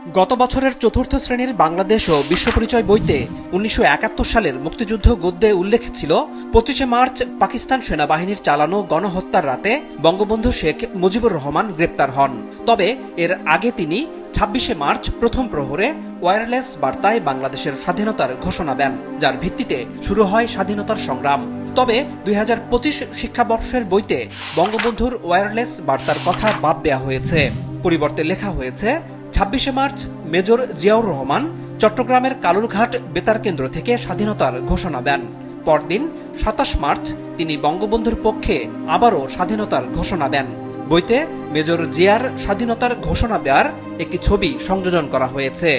গত বছরের চতুর্থ শ্রেণীর বাংলাদেশ ও বিশ্বপরিচয় বইতে ১৯৭১ সালের মুক্তিযুদ্ধ গদ্যে উল্লেখ ছিল ২৫শে মার্চ পাকিস্তান সেনাবাহিনীর চালানো গণহত্যার রাতে বঙ্গবন্ধু শেখ মুজিবুর রহমান গ্রেপ্তার হন। তবে এর আগে তিনি ২৬শে মার্চ প্রথম প্রহরে ওয়্যারলেস বার্তায় বাংলাদেশের স্বাধীনতার ঘোষণা দেন, যার ভিত্তিতে শুরু হয় স্বাধীনতার সংগ্রাম। তবে ২০২৫ শিক্ষাবর্ষের বইতে বঙ্গবন্ধুর ওয়্যারলেস বার্তার কথা বাদ দেওয়া হয়েছে। পরিবর্তে লেখা হয়েছে ২৬শে মার্চ মেজর জিয়াউর রহমান চট্টগ্রামের কালুরঘাট বেতার কেন্দ্র থেকে স্বাধীনতার ঘোষণা দেন। পরদিন ২৭ মার্চ তিনি বঙ্গবন্ধুর পক্ষে আবারও স্বাধীনতার ঘোষণা দেন। বইতে মেজর জিয়ার স্বাধীনতার ঘোষণা দেওয়ার একটি ছবি সংযোজন করা হয়েছে।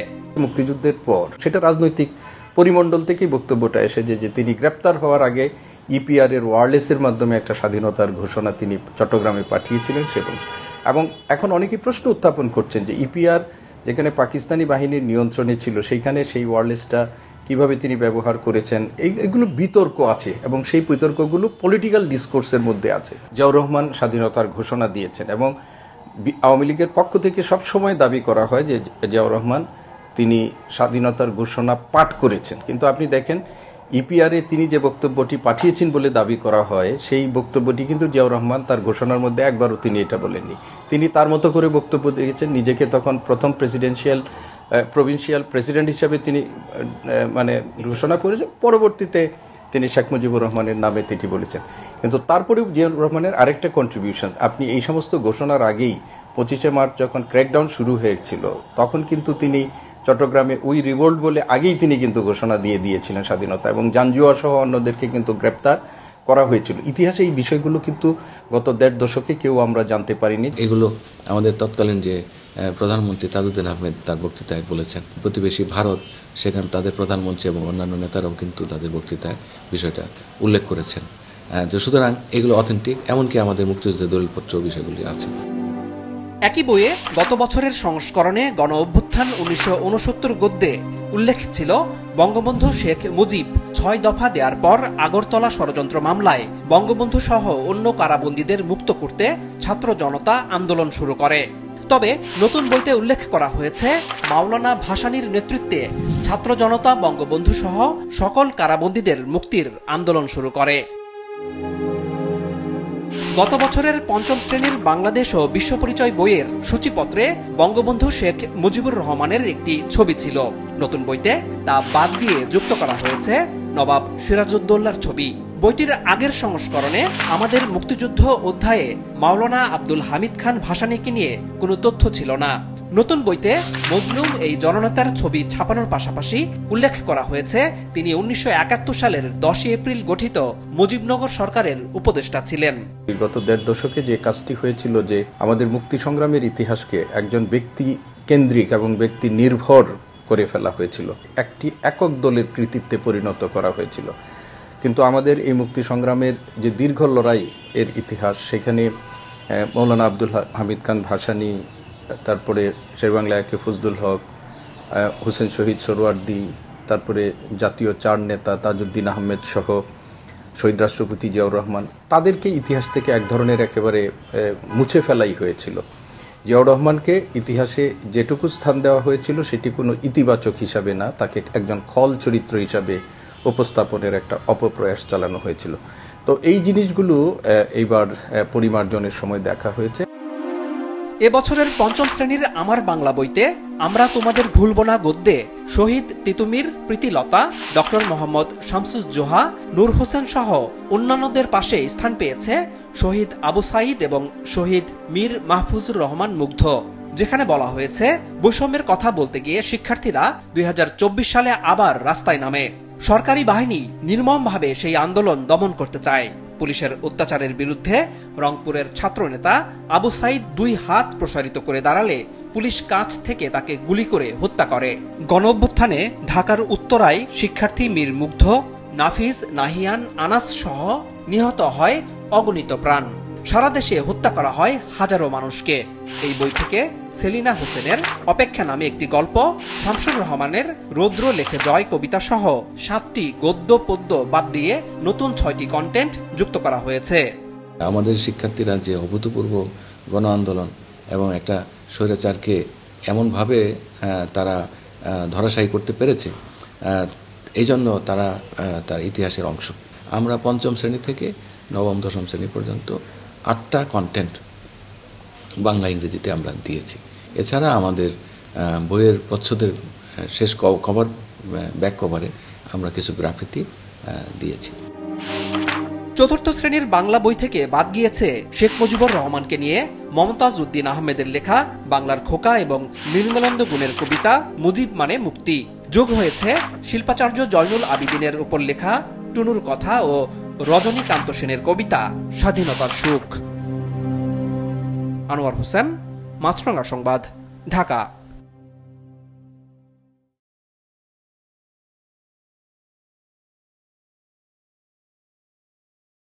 মুক্তিযুদ্ধের পর সেটা রাজনৈতিক পরিমণ্ডল থেকেই বক্তব্যটা এসে যে তিনি গ্রেপ্তার হওয়ার আগে ইপিআর এর ওয়্যারলেসের মাধ্যমে একটা স্বাধীনতার ঘোষণা তিনি চট্টগ্রামে পাঠিয়েছিলেন। এবং এখন অনেকেই প্রশ্ন উত্থাপন করছেন যে ইপিআর যেখানে পাকিস্তানি বাহিনীর নিয়ন্ত্রণে ছিল সেইখানে সেই ওয়্যারলেসটা কিভাবে তিনি ব্যবহার করেছেন, এগুলো বিতর্ক আছে এবং সেই বিতর্কগুলো পলিটিক্যাল ডিসকোর্সের মধ্যে আছে। জিয়াউর রহমান স্বাধীনতার ঘোষণা দিয়েছেন এবং আওয়ামী লীগের পক্ষ থেকে সবসময় দাবি করা হয় যে জিয়াউর রহমান তিনি স্বাধীনতার ঘোষণা পাঠ করেছেন। কিন্তু আপনি দেখেন ইপিআরে তিনি যে বক্তব্যটি পাঠিয়েছেন বলে দাবি করা হয়, সেই বক্তব্যটি কিন্তু জিয়াউর রহমান তার ঘোষণার মধ্যে একবারও তিনি এটা বলেননি। তিনি তার মতো করে বক্তব্য দিয়েছেন, নিজেকে তখন প্রথম প্রভিন্সিয়াল প্রেসিডেন্ট হিসাবে তিনি ঘোষণা করেছেন। পরবর্তীতে তিনি শেখ মুজিবুর রহমানের নামে তিনি বলেছেন। কিন্তু তারপরেও জিয়াউর রহমানের আরেকটা কন্ট্রিবিউশন, আপনি এই সমস্ত ঘোষণার আগেই ২৫শে মার্চ যখন ক্র্যাকডাউন শুরু হয়েছিল তখন কিন্তু তিনি চট্টগ্রামে উই রিভোল্ট বলে আগেই তিনি কিন্তু ঘোষণা দিয়ে দিয়েছিলেন স্বাধীনতা, এবং জাঞ্জুয়া সহ অন্যদেরকে কিন্তু গ্রেপ্তার করা হয়েছিল। ইতিহাসে এই বিষয়গুলো কিন্তু গত ১.৫ দশকে কেউ আমরা জানতে পারিনি। এগুলো আমাদের তৎকালীন যে প্রধানমন্ত্রী তাজউদ্দিন আহমেদ তার বক্তৃতায় বলেছেন। প্রতিবেশী ভারত সেখানে তাদের প্রধানমন্ত্রী এবং অন্যান্য নেতারাও কিন্তু তাদের বক্তৃতায় বিষয়টা উল্লেখ করেছেন। তো সুতরাং এগুলো অথেন্টিক, এমনকি আমাদের মুক্তিযুদ্ধের দলিলপত্র বিষয়গুলি আছে। একই বইয়ে গত বছরের সংস্করণে গণ অভ্যুত্থান ১৯৬৯ গদ্যে উল্লেখ ছিল বঙ্গবন্ধু শেখ মুজিব ৬ দফা দেওয়ার পর আগরতলা ষড়যন্ত্র মামলায় বঙ্গবন্ধু সহ অন্য কারাবন্দীদের মুক্ত করতে ছাত্র জনতা আন্দোলন শুরু করে। তবে নতুন বইতে উল্লেখ করা হয়েছে মাওলানা ভাসানীর নেতৃত্বে ছাত্র জনতা বঙ্গবন্ধু সহ সকল কারাবন্দীদের মুক্তির আন্দোলন শুরু করে। গত বছরের পঞ্চম শ্রেণীর বাংলাদেশ ও বিশ্বপরিচয় বইয়ের সূচিপত্রে বঙ্গবন্ধু শেখ মুজিবুর রহমানের একটি ছবি ছিল। নতুন বইতে তা বাদ দিয়ে যুক্ত করা হয়েছে নবাব সিরাজউদ্দৌলার ছবি। বইটির আগের সংস্করণে আমাদের মুক্তিযুদ্ধ অধ্যায়ে মাওলানা আব্দুল হামিদ খান ভাসানীকে নিয়ে কোনো তথ্য ছিল না। নতুন বইতে মজলুম এই জননেতার ছবি ছাপানোর পাশাপাশি উল্লেখ করা হয়েছে তিনি ১৯৭১ সালের ১০ এপ্রিল গঠিত মুজিবনগর সরকারের উপদেষ্টা ছিলেন। গত ১.৫ দশকে যে কাজটি হয়েছিল যে আমাদের মুক্তি সংগ্রামের ইতিহাসকে একজন ব্যক্তি কেন্দ্রিক এবং ব্যক্তি নির্ভর করে ফেলা হয়েছিল, একটি একক দলের কৃতিত্বে পরিণত করা হয়েছিল। কিন্তু আমাদের এই মুক্তি সংগ্রামের যে দীর্ঘ লড়াই এর ইতিহাস, সেখানে মৌলানা আব্দুল হামিদ খান ভাসানী, তারপরে শেরেবাংলা একে ফজলুল হক, হোসেন শহীদ সোহরাওয়ার্দী, তারপরে জাতীয় ৪ নেতা তাজউদ্দিন আহমেদ সহ শহীদ রাষ্ট্রপতি জিয়াউর রহমান, তাদেরকে ইতিহাস থেকে এক ধরনের একেবারে মুছে ফেলাই হয়েছিল। জিয়াউর রহমানকে ইতিহাসে যেটুকু স্থান দেওয়া হয়েছিল সেটি কোনো ইতিবাচক হিসাবে না, তাকে একজন খল চরিত্র হিসাবে উপস্থাপনের একটা অপপ্রয়াস চালানো হয়েছিল। তো এই জিনিসগুলো এইবার পরিমার্জনের সময় দেখা হয়েছে। এবছরের পঞ্চম শ্রেণীর আমার বাংলা বইতে আমরা তোমাদের ভুলব না গদ্যে শহীদ তিতুমির, প্রীতিলতা, ডক্টর মোহাম্মদ শামসুজ্জোহা, নূর হোসেন সহ অন্যান্যদের পাশে স্থান পেয়েছে শহীদ আবু সাঈদ এবং শহীদ মীর মাহফুজুর রহমান মুগ্ধ, যেখানে বলা হয়েছে বৈষম্যের কথা বলতে গিয়ে শিক্ষার্থীরা ২০২৪ সালে আবার রাস্তায় নামে। সরকারি বাহিনী নির্মমভাবে সেই আন্দোলন দমন করতে চায়। পুলিশের অত্যাচারের বিরুদ্ধে রংপুরের ছাত্রনেতা আবু সাঈদ ২ হাত প্রসারিত করে দাঁড়ালে পুলিশ কাছ থেকে তাকে গুলি করে হত্যা করে। গণ অভ্যুত্থানে ঢাকার উত্তরায় শিক্ষার্থী মীর মুগ্ধ, নাফিজ, নাহিয়ান, আনাস সহ নিহত হয় অগণিত প্রাণ। সারা দেশে হত্যা করা হয় হাজারো মানুষকে। এই বই থেকে সেলিনা হোসেনের অপেক্ষা নামে একটি গল্প, শামসুর রহমানের রৌদ্র লেখে জয় কবিতা সহ ৭টি গদ্য পদ্য বাদ দিয়ে নতুন ৬টি কন্টেন্ট যুক্ত করা হয়েছে। আমাদের শিক্ষার্থীরা যে অভূতপূর্ব গণ আন্দোলন এবং একটা স্বৈরাচারকে এমনভাবে তারা ধরাশায়ী করতে পেরেছে, এই জন্য তারা তার ইতিহাসের অংশ। আমরা পঞ্চম শ্রেণী থেকে নবম দশম শ্রেণী পর্যন্ত 8টা কন্টেন্ট বাংলা ইংরেজিতে আমরা দিয়েছি। এছাড়া আমাদের বইয়ের প্রচ্ছদের শেষ কভার, ব্যাক কভারে আমরা কিছু গ্রাফিতি দিয়েছি। চতুর্থ শ্রেণীর বাংলা বই থেকে বাদ গিয়েছে শেখ মুজিবুর রহমানকে নিয়ে মমতাজ উদ্দিন আহমেদের লেখা বাংলার খোকা এবং নির্মলানন্দ গুণের কবিতা মুজিব মানে মুক্তি। যোগ হয়েছে শিল্পাচার্য জয়নুল আবিদিনের উপর লেখা টুনুর কথা ও রজনীকান্ত সেনের কবিতা স্বাধীনতার সুখ। আনোয়ার হোসেন, মাছরাঙা সংবাদ, ঢাকা।